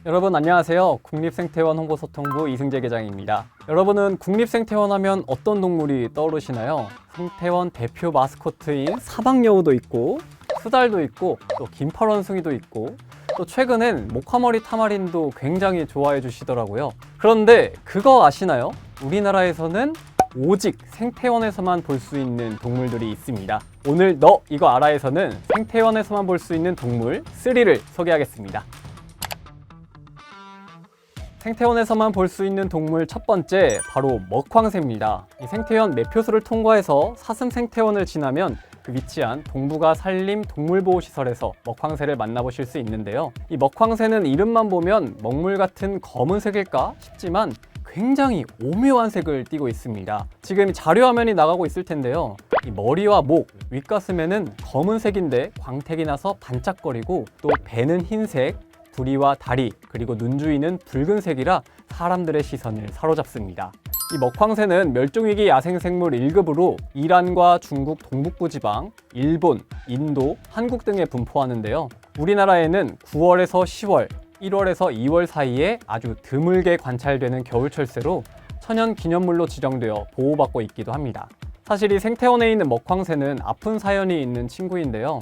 여러분 안녕하세요. 국립생태원 홍보소통부 이승재 계장입니다. 여러분은 국립생태원 하면 어떤 동물이 떠오르시나요? 생태원 대표 마스코트인 사막여우도 있고 수달도 있고 또 긴팔원숭이도 있고 또 최근엔 목화머리 타마린도 굉장히 좋아해 주시더라고요. 그런데 그거 아시나요? 우리나라에서는 오직 생태원에서만 볼 수 있는 동물들이 있습니다. 오늘 너 이거 알아에서는 생태원에서만 볼 수 있는 동물 3를 소개하겠습니다. 생태원에서만 볼 수 있는 동물 첫 번째, 바로 먹황새입니다. 이 생태원 매표소를 통과해서 사슴생태원을 지나면 그 위치한 동북아 산림 동물보호시설에서 먹황새를 만나보실 수 있는데요. 이 먹황새는 이름만 보면 먹물 같은 검은색일까 싶지만 굉장히 오묘한 색을 띠고 있습니다. 지금 자료 화면이 나가고 있을 텐데요. 이 머리와 목, 윗가슴에는 검은색인데 광택이 나서 반짝거리고 또 배는 흰색, 부리와 다리, 그리고 눈 주위는 붉은색이라 사람들의 시선을 사로잡습니다. 이 먹황새는 멸종위기 야생생물 1급으로 이란과 중국 동북부 지방, 일본, 인도, 한국 등에 분포하는데요. 우리나라에는 9월에서 10월, 1월에서 2월 사이에 아주 드물게 관찰되는 겨울철새로 천연기념물로 지정되어 보호받고 있기도 합니다. 사실 이 생태원에 있는 먹황새는 아픈 사연이 있는 친구인데요.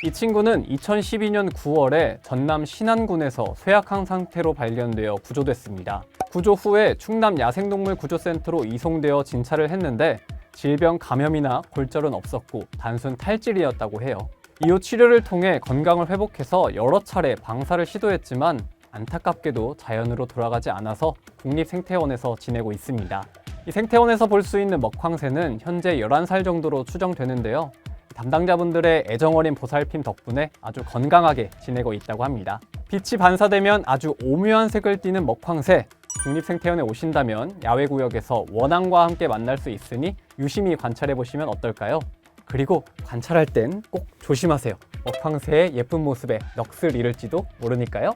이 친구는 2012년 9월에 전남 신안군에서 쇠약한 상태로 발견되어 구조됐습니다. 구조 후에 충남 야생동물구조센터로 이송되어 진찰을 했는데 질병 감염이나 골절은 없었고 단순 탈질이었다고 해요. 이후 치료를 통해 건강을 회복해서 여러 차례 방사를 시도했지만 안타깝게도 자연으로 돌아가지 않아서 국립생태원에서 지내고 있습니다. 이 생태원에서 볼 수 있는 먹황새는 현재 11살 정도로 추정되는데요. 담당자분들의 애정어린 보살핌 덕분에 아주 건강하게 지내고 있다고 합니다. 빛이 반사되면 아주 오묘한 색을 띠는 먹황새, 국립생태원에 오신다면 야외구역에서 원앙과 함께 만날 수 있으니 유심히 관찰해보시면 어떨까요? 그리고 관찰할 땐 꼭 조심하세요. 먹황새의 예쁜 모습에 넋을 잃을지도 모르니까요.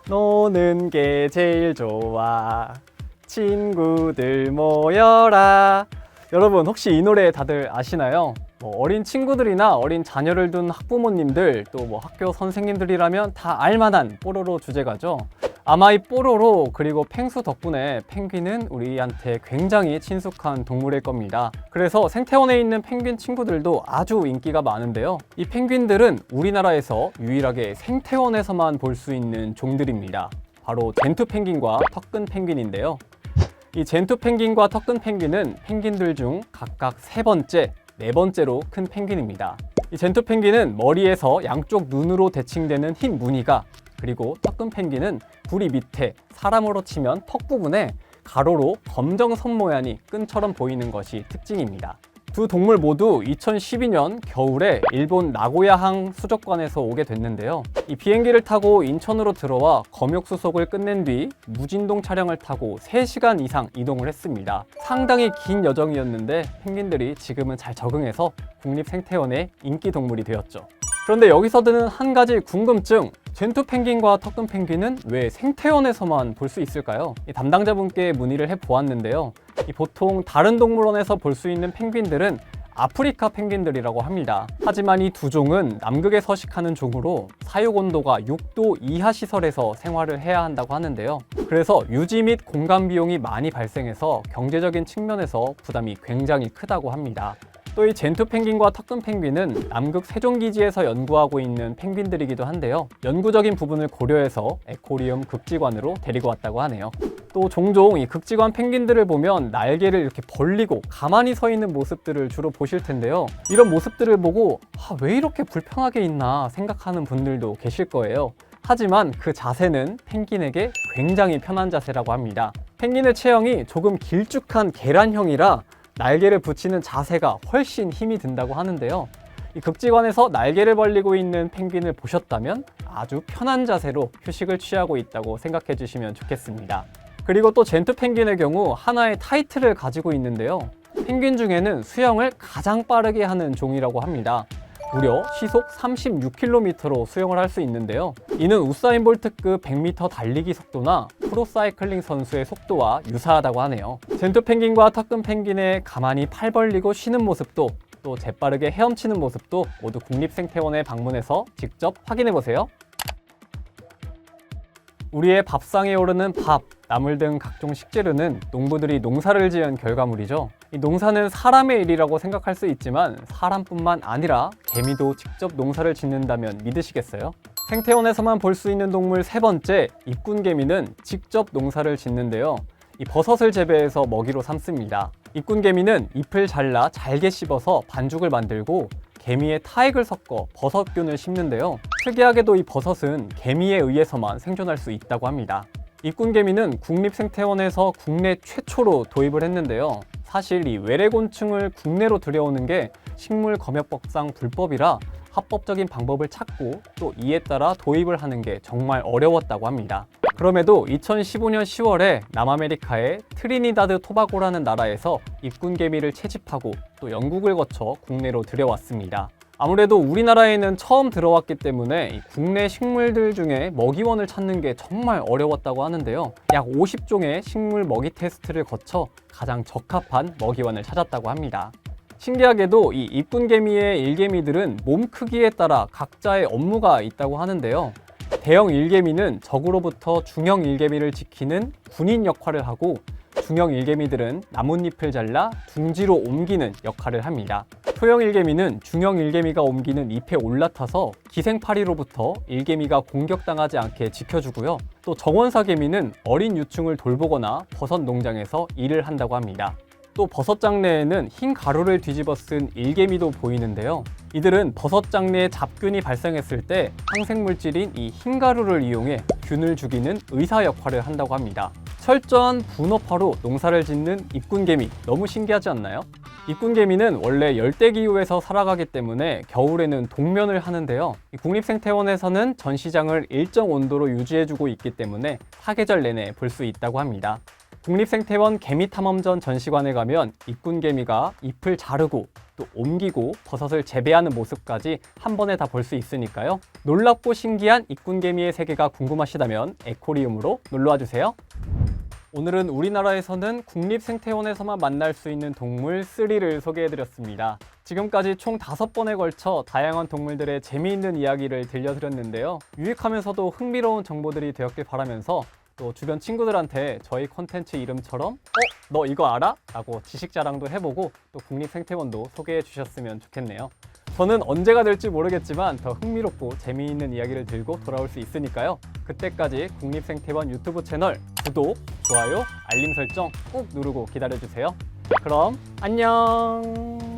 노는 게 제일 좋아, 친구들 모여라. 여러분 혹시 이 노래 다들 아시나요? 어린 친구들이나 어린 자녀를 둔 학부모님들 또 학교 선생님들이라면 다 알만한 뽀로로 주제가죠. 아마 이 뽀로로 그리고 펭수 덕분에 펭귄은 우리한테 굉장히 친숙한 동물일 겁니다. 그래서 생태원에 있는 펭귄 친구들도 아주 인기가 많은데요. 이 펭귄들은 우리나라에서 유일하게 생태원에서만 볼 수 있는 종들입니다. 바로 젠투 펭귄과 턱근 펭귄인데요. 이 젠투 펭귄과 턱근 펭귄은 펭귄들 중 각각 3번째, 4번째로 큰 펭귄입니다. 이 젠투 펭귄은 머리에서 양쪽 눈으로 대칭되는 흰 무늬가, 그리고 턱근 펭귄은 부리 밑에 사람으로 치면 턱 부분에 가로로 검정 선 모양이 끈처럼 보이는 것이 특징입니다. 두 동물 모두 2012년 겨울에 일본 나고야항 수족관에서 오게 됐는데요. 이 비행기를 타고 인천으로 들어와 검역 수속을 끝낸 뒤 무진동 차량을 타고 3시간 이상 이동을 했습니다. 상당히 긴 여정이었는데 펭귄들이 지금은 잘 적응해서 국립생태원의 인기 동물이 되었죠. 그런데 여기서 드는 한 가지 궁금증, 젠투 펭귄과 턱근 펭귄은 왜 생태원에서만 볼 수 있을까요? 담당자분께 문의를 해보았는데요. 보통 다른 동물원에서 볼 수 있는 펭귄들은 아프리카 펭귄들이라고 합니다. 하지만 이 두 종은 남극에 서식하는 종으로 사육 온도가 6도 이하 시설에서 생활을 해야 한다고 하는데요. 그래서 유지 및 공간 비용이 많이 발생해서 경제적인 측면에서 부담이 굉장히 크다고 합니다. 또 이 젠투 펭귄과 턱근 펭귄은 남극 세종기지에서 연구하고 있는 펭귄들이기도 한데요. 연구적인 부분을 고려해서 에코리움 극지관으로 데리고 왔다고 하네요. 또 종종 이 극지관 펭귄들을 보면 날개를 이렇게 벌리고 가만히 서 있는 모습들을 주로 보실 텐데요. 이런 모습들을 보고 왜 이렇게 불편하게 있나 생각하는 분들도 계실 거예요. 하지만 그 자세는 펭귄에게 굉장히 편한 자세라고 합니다. 펭귄의 체형이 조금 길쭉한 계란형이라 날개를 붙이는 자세가 훨씬 힘이 든다고 하는데요. 이 극지관에서 날개를 벌리고 있는 펭귄을 보셨다면 아주 편한 자세로 휴식을 취하고 있다고 생각해 주시면 좋겠습니다. 그리고 또 젠투 펭귄의 경우 하나의 타이틀을 가지고 있는데요. 펭귄 중에는 수영을 가장 빠르게 하는 종이라고 합니다. 무려 시속 36km로 수영을 할 수 있는데요. 이는 우사인 볼트급 100m 달리기 속도나 프로사이클링 선수의 속도와 유사하다고 하네요. 젠투 펭귄과 턱근 펭귄의 가만히 팔 벌리고 쉬는 모습도 또 재빠르게 헤엄치는 모습도 모두 국립생태원에 방문해서 직접 확인해보세요. 우리의 밥상에 오르는 밥, 나물 등 각종 식재료는 농부들이 농사를 지은 결과물이죠. 이 농사는 사람의 일이라고 생각할 수 있지만 사람뿐만 아니라 개미도 직접 농사를 짓는다면 믿으시겠어요? 생태원에서만 볼 수 있는 동물 세 번째, 입군개미는 직접 농사를 짓는데요. 이 버섯을 재배해서 먹이로 삼습니다. 입군개미는 잎을 잘라 잘게 씹어서 반죽을 만들고 개미의 타액을 섞어 버섯균을 심는데요. 특이하게도 이 버섯은 개미에 의해서만 생존할 수 있다고 합니다. 입군개미는 국립생태원에서 국내 최초로 도입을 했는데요. 사실 이 외래곤충을 국내로 들여오는 게 식물검역법상 불법이라 합법적인 방법을 찾고 또 이에 따라 도입을 하는 게 정말 어려웠다고 합니다. 그럼에도 2015년 10월에 남아메리카의 트리니다드 토바고라는 나라에서 입군개미를 채집하고 또 영국을 거쳐 국내로 들여왔습니다. 아무래도 우리나라에는 처음 들어왔기 때문에 이 국내 식물들 중에 먹이원을 찾는 게 정말 어려웠다고 하는데요. 약 50종의 식물 먹이 테스트를 거쳐 가장 적합한 먹이원을 찾았다고 합니다. 신기하게도 이 입군개미의 일개미들은 몸 크기에 따라 각자의 업무가 있다고 하는데요. 대형 일개미는 적으로부터 중형 일개미를 지키는 군인 역할을 하고 중형 일개미들은 나뭇잎을 잘라 둥지로 옮기는 역할을 합니다. 소형 일개미는 중형 일개미가 옮기는 잎에 올라타서 기생파리로부터 일개미가 공격당하지 않게 지켜주고요. 또 정원사개미는 어린 유충을 돌보거나 버섯 농장에서 일을 한다고 합니다. 또 버섯 장내에는 흰 가루를 뒤집어 쓴 일개미도 보이는데요. 이들은 버섯 장내에 잡균이 발생했을 때 항생물질인 이 흰 가루를 이용해 균을 죽이는 의사 역할을 한다고 합니다. 철저한 분업화로 농사를 짓는 입군개미, 너무 신기하지 않나요? 입군개미는 원래 열대기후에서 살아가기 때문에 겨울에는 동면을 하는데요. 국립생태원에서는 전시장을 일정 온도로 유지해주고 있기 때문에 사계절 내내 볼 수 있다고 합니다. 국립생태원 개미탐험전 전시관에 가면 입군개미가 잎을 자르고 또 옮기고 버섯을 재배하는 모습까지 한 번에 다 볼 수 있으니까요. 놀랍고 신기한 입군개미의 세계가 궁금하시다면 에코리움으로 놀러와 주세요. 오늘은 우리나라에서는 국립생태원에서만 만날 수 있는 동물 3를 소개해드렸습니다. 지금까지 총 5번에 걸쳐 다양한 동물들의 재미있는 이야기를 들려드렸는데요. 유익하면서도 흥미로운 정보들이 되었길 바라면서 또 주변 친구들한테 저희 콘텐츠 이름처럼 너 이거 알아? 라고 지식 자랑도 해보고 또 국립생태원도 소개해 주셨으면 좋겠네요. 저는 언제가 될지 모르겠지만 더 흥미롭고 재미있는 이야기를 들고 돌아올 수 있으니까요. 그때까지 국립생태원 유튜브 채널 구독, 좋아요, 알림 설정 꾹 누르고 기다려주세요. 그럼 안녕!